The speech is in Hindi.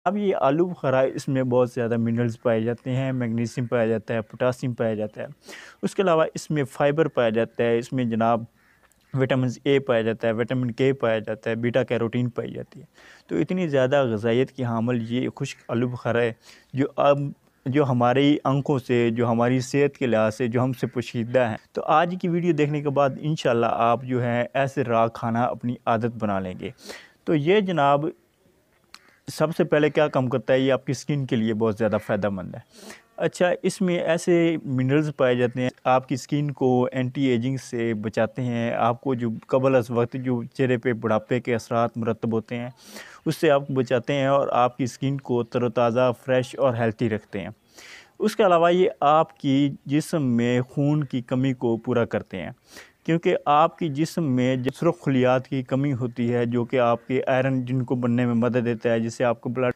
अब ये आलू बुखारा, इसमें बहुत ज़्यादा मिनरल्स पाए जाते हैं, मैग्नीशियम पाया जाता है, पोटासियम पाया जाता है। उसके अलावा इसमें फ़ाइबर पाया जाता है, इसमें जनाब विटामिन ए पाया जाता है, विटामिन के पाया जाता है, बीटा कैरोटीन पाई जाती है। तो इतनी ज़्यादा ग़िज़ाइयत की हामिल ये खुश्क आलू बुखारा है, जो अब जो हमारी आँखों से, जो हमारी सेहत के लिहाज से जो हमसे पोशीदा है। तो आज की वीडियो देखने के बाद इंशाल्लाह आप जो है ऐसे राग खाना अपनी आदत बना लेंगे। तो ये जनाब सबसे पहले क्या काम करता है, ये आपकी स्किन के लिए बहुत ज़्यादा फ़ायदेमंद है। अच्छा, इसमें ऐसे मिनरल्स पाए जाते हैं, आपकी स्किन को एंटी एजिंग से बचाते हैं, आपको जो कबल अज़ वक़्त जो चेहरे पे बुढ़ापे के असरात मुरतब होते हैं, उससे आपको बचाते हैं और आपकी स्किन को तरोताज़ा, फ्रेश और हेल्थी रखते हैं। उसके अलावा ये आपकी जिस्म में खून की कमी को पूरा करते हैं, क्योंकि आपकी जिस्म में जो सुरख खलियात की कमी होती है, जो कि आपके आयरन जिनको बनने में मदद देता है, जिससे आपको ब्लड